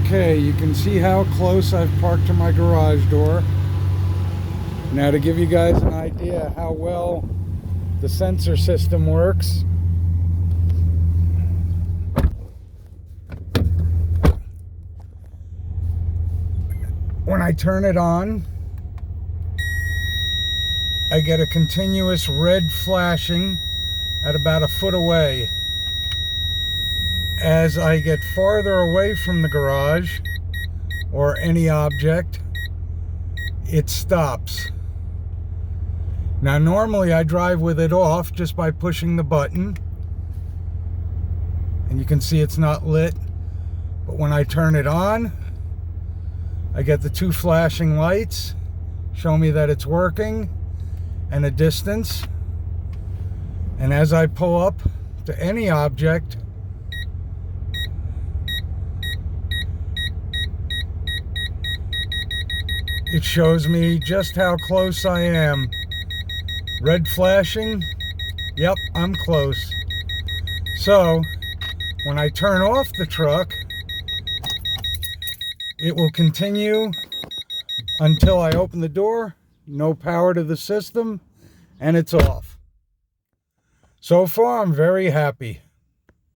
Okay, you can see how close I've parked to my garage door. Now, to give you guys an idea how well the sensor system works, when I turn it on, I get a continuous red flashing at about a foot away. As I get farther away from the garage or any object, it stops. Now, normally I drive with it off just by pushing the button, and you can see it's not lit. But when I turn it on, I get the two flashing lights show me that it's working and a distance. And as I pull up to any object, it shows me just how close I am. Red flashing, yep, I'm close. So when I turn off the truck, it will continue until I open the door, no power to the system, and it's off. So far, I'm very happy.